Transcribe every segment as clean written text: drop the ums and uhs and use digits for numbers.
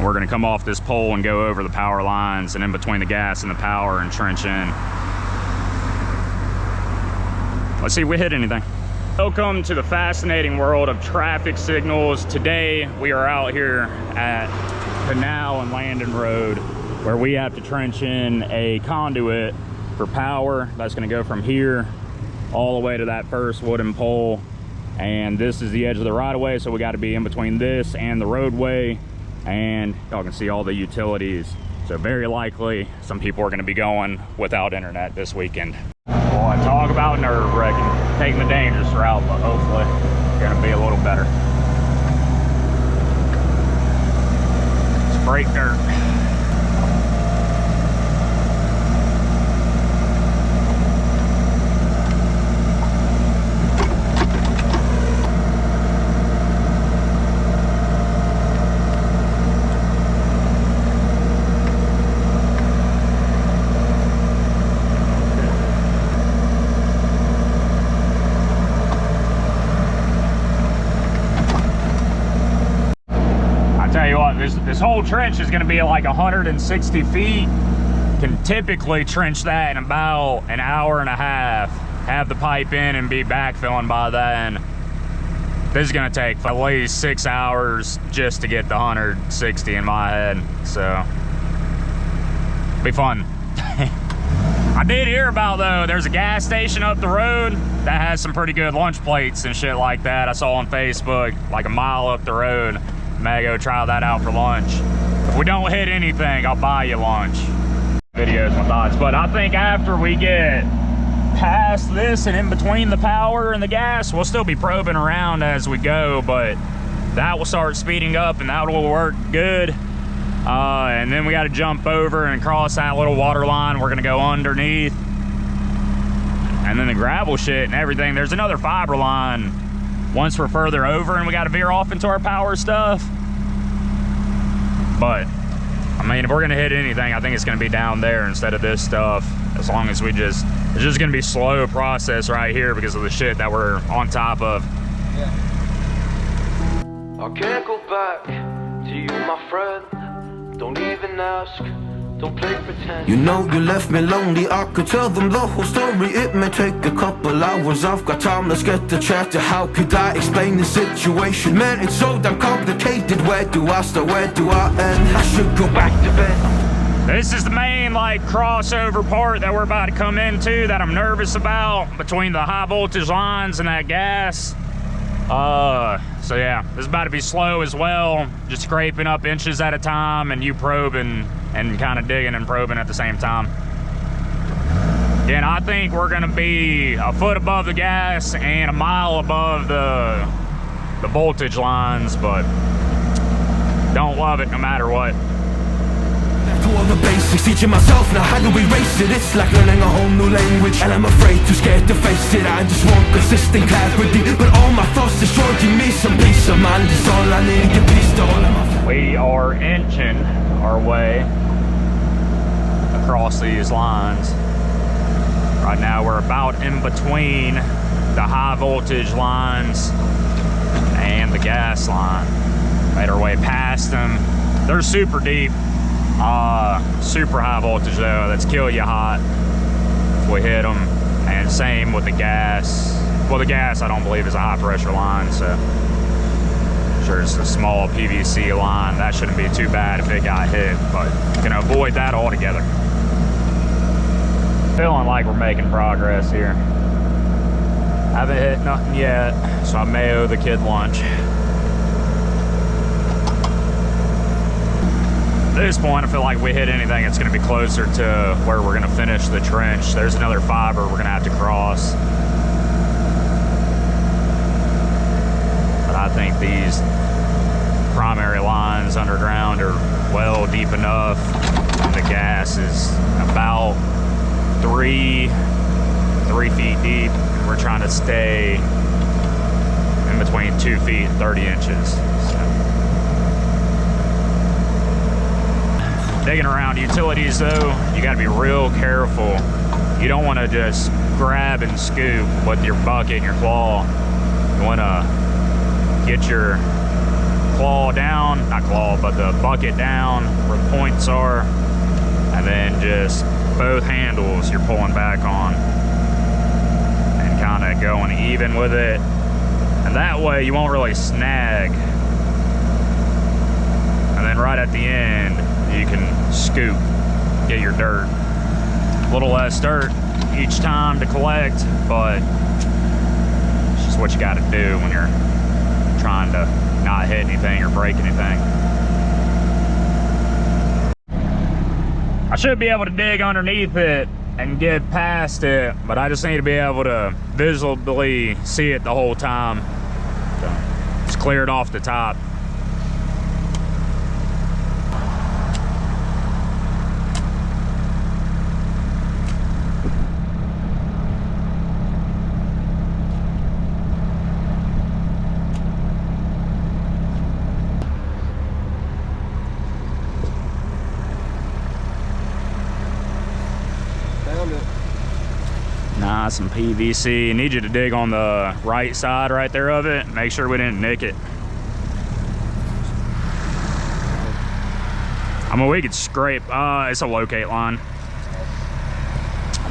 We're gonna come off this pole and go over the power lines and in between the gas and the power and trench in. Let's see if we hit anything. Welcome to the fascinating world of traffic signals. Today we are out here at Canal and Landon Road, where we have to trench in a conduit for power. That's gonna go from here all the way to that first wooden pole. And this is the edge of the right of way, so we gotta be in between this and the roadway. And y'all can see all the utilities. So very likely some people are gonna be going without internet this weekend. Boy, talk about nerve-wracking. Taking the dangerous route, but hopefully it's gonna be a little better. Let's break dirt. This whole trench is going to be like 160 feet. Can typically trench that in about an hour and a half. Have the pipe in and be backfilling by then. This is going to take at least 6 hours just to get the 160 in my head. So, be fun. I did hear about, though, there's a gas station up the road that has some pretty good lunch plates and shit like that. I saw on Facebook, like a mile up the road. May go try that out for lunch. If we don't hit anything, I'll buy you lunch. Videos, my thoughts. But I think after we get past this and in between the power and the gas, we'll still be probing around as we go, but that will start speeding up and that will work good. And then we got to jump over and cross that little water line. We're gonna go underneath. And then the gravel shit and everything. There's another fiber line once we're further over and we got to veer off into our power stuff. But I mean, if we're gonna hit anything, I think it's gonna be down there instead of this stuff. As long as we it's just gonna be slow process right here because of the shit that we're on top of. Yeah. I can't go back to you, my friend. Don't even ask. Don't play pretend. You know you left me lonely. I could tell them the whole story. It may take a couple hours. I've got time, let's get the chat. How could I explain the situation? Man, it's so damn complicated. Where do I start? Where do I end? I should go back to bed. This is the main like crossover part that we're about to come into that I'm nervous about, between the high voltage lines and that gas. So yeah, this is about to be slow as well, just scraping up inches at a time and you probing and kind of digging and probing at the same time. Again, I think we're gonna be a foot above the gas and a mile above the voltage lines, but don't love it no matter what. All the basics, teaching myself now how to erase it. It's like learning a whole new language, and I'm afraid, too scared to face it. I just want consistent clarity, but all my thoughts destroying me. Some peace of mind is all I need. Get peace to all of my... We are inching our way across these lines. Right now we're about in between the high voltage lines and the gas line. Made our way past them. They're super deep. Super high voltage though, that's kill you hot if we hit them. And same with the gas. Well, the gas I don't believe is a high pressure line, so sure it's a small PVC line. That shouldn't be too bad if it got hit, but you can avoid that altogether. Feeling like we're making progress here. Haven't hit nothing yet, so I may owe the kid lunch. At this point, I feel like if we hit anything, it's going to be closer to where we're going to finish the trench. There's another fiber we're going to have to cross. But I think these primary lines underground are well deep enough. And the gas is about 3 feet deep. And we're trying to stay in between 2 feet and 30 inches. So. Digging around utilities though, you gotta be real careful. You don't wanna just grab and scoop with your bucket and your claw. You wanna get your claw down, not claw, but the bucket down where the points are, and then just both handles you're pulling back on and kind of going even with it. And that way you won't really snag. And then right at the end, you can scoop, get your dirt. A little less dirt each time to collect, but it's just what you gotta do when you're trying to not hit anything or break anything. I should be able to dig underneath it and get past it, but I just need to be able to visibly see it the whole time. So just clear it off the top. Nah, some PVC. I need you to dig on the right side right there of it. Make sure we didn't nick it. I mean, we could scrape. It's a locate line.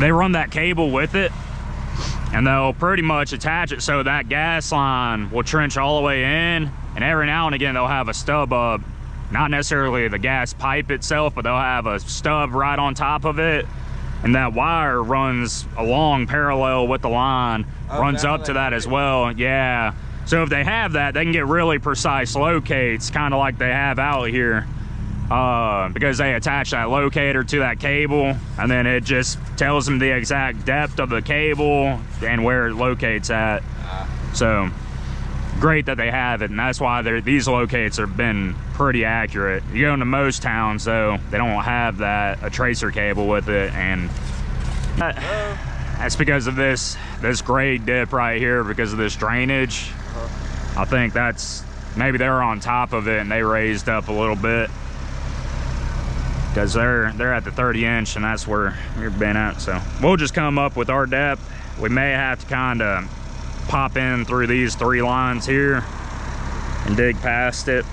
They run that cable with it, and they'll pretty much attach it so that gas line will trench all the way in, and every now and again they'll have a stub up. Not necessarily the gas pipe itself, but they'll have a stub right on top of it. And that wire runs along parallel with the line, runs up to that as well. Yeah. So if they have that, they can get really precise locates, kind of like they have out here, because they attach that locator to that cable, and then it just tells them the exact depth of the cable and where it locates at. So great that they have it, and that's why these locates have been pretty accurate. You go into most towns though, they don't have a tracer cable with it, and that's because of this grade dip right here, because of this drainage. I think that's, maybe they're on top of it and they raised up a little bit, because they're at the 30-inch, and that's where we've been at. So we'll just come up with our depth. We may have to kind of pop in through these 3 lines here and dig past it.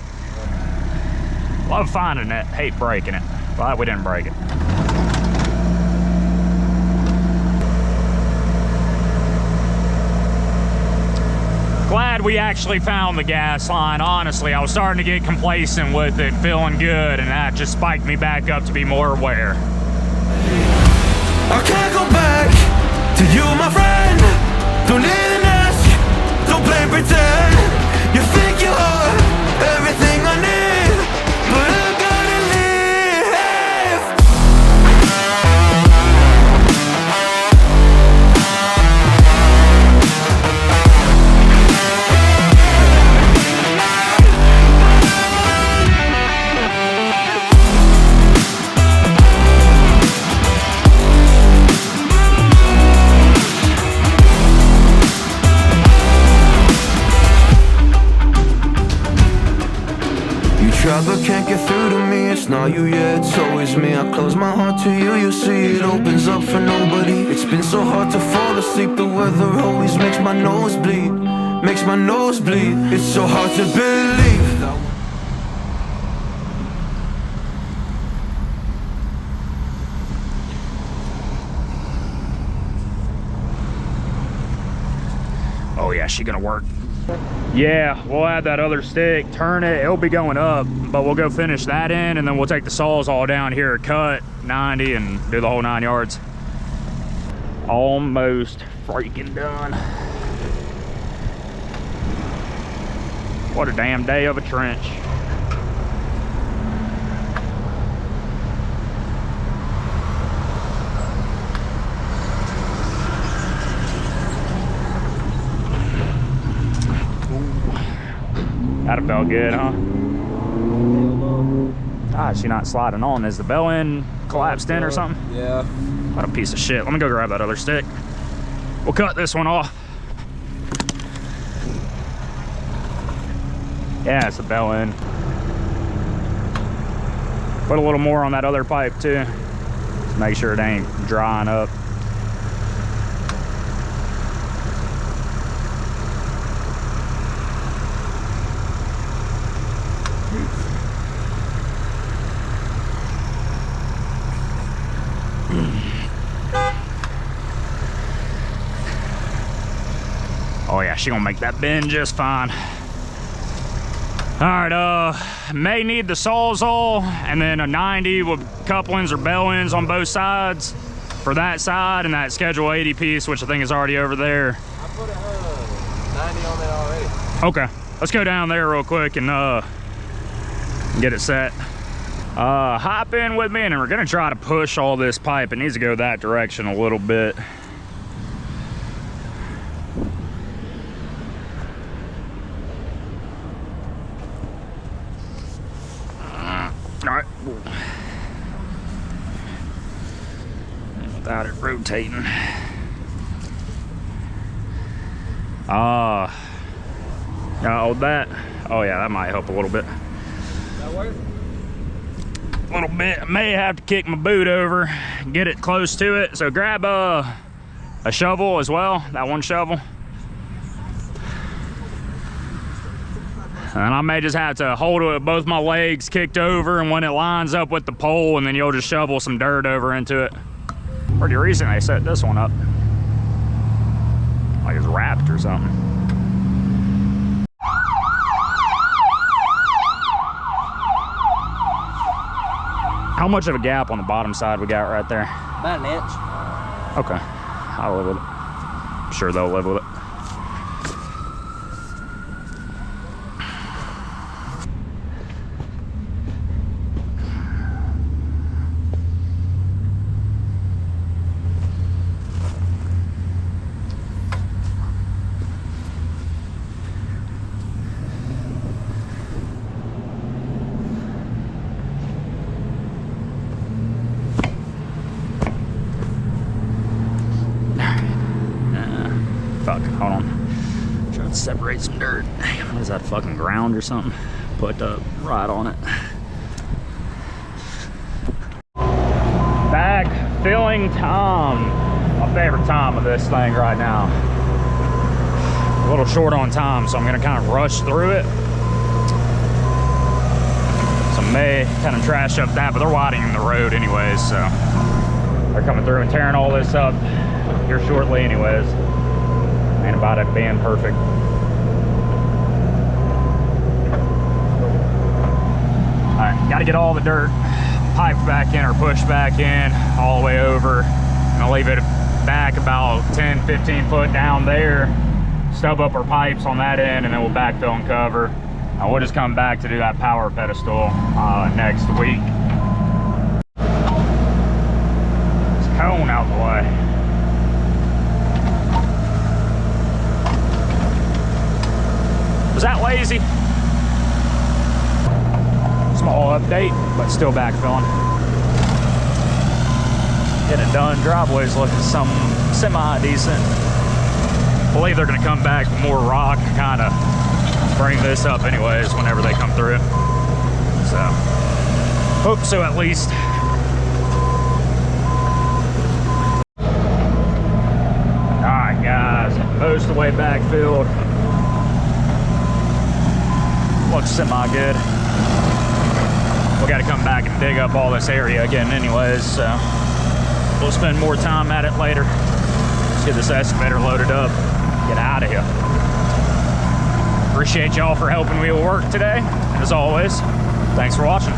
Love finding it, hate breaking it. Glad we didn't break it. Glad we actually found the gas line. Honestly, I was starting to get complacent with it, feeling good, and that just spiked me back up to be more aware. I can't go back to you, my friend. Don't even ask, don't play pretend. You think you are everything I need, but I gotta leave. Try but can't get through to me. It's not you, yeah, it's always me. I close my heart to you, you see it opens up for nobody. It's been so hard to fall asleep. The weather always makes my nose bleed. Makes my nose bleed. It's so hard to believe. Oh yeah, she gonna work. Yeah, we'll add that other stick, turn it, it'll be going up, but we'll go finish that in, and then we'll take the saws all down here, cut 90 and do the whole 9 yards. Almost freaking done. What a damn day of a trench. That felt good, huh? Ah, is she not sliding on? Is the bell end collapsed in or something? Yeah. What a piece of shit. Let me go grab that other stick. We'll cut this one off. Yeah, it's a bell end. Put a little more on that other pipe too. Just make sure it ain't drying up. yeah, she gonna make that bend just fine. All right, may need the Sawzall and then a 90 with couplings or bell ends on both sides for that side, and that Schedule 80 piece, which I think is already over there. I put a 90 on there already. Okay, let's go down there real quick and get it set. Hop in with me, and we're gonna try to push all this pipe. It needs to go that direction a little bit. All right. Without it rotating. Hold that. Oh yeah, that might help a little bit. That work? A little bit. May have to kick my boot over, get it close to it. So grab a shovel as well, that one shovel. And I may just have to hold it with both my legs kicked over, and when it lines up with the pole, and then you'll just shovel some dirt over into it. Pretty recent they set this one up. Like it's wrapped or something. How much of a gap on the bottom side we got right there? About an inch. Okay, I'll live with it. I'm sure they'll live with it. Fuck, hold on. Trying to separate some dirt. What is that, fucking ground or something? Put right on it. Backfilling time. My favorite time of this thing right now. A little short on time, so I'm gonna kind of rush through it. So may kind of trash up that, but they're widening the road anyways, so they're coming through and tearing all this up here shortly anyways. Ain't about it being perfect. All right, gotta get all the dirt piped back in or pushed back in all the way over. And I'll leave it back about 10, 15 foot down there. Stub up our pipes on that end, and then we'll backfill and cover. We'll just come back to do that power pedestal next week. This cone out the way. Was that lazy? Small update, but still backfilling. Get it done. Driveway's looking some semi-decent. I believe they're gonna come back with more rock and kind of bring this up anyways whenever they come through. So, hope so at least. All right, guys, most of the way backfilled. Looks semi-good. We got to come back and dig up all this area again anyways, so we'll spend more time at it later. Let's get this excavator loaded up, get out of here. Appreciate y'all for helping me with work today. As always, thanks for watching.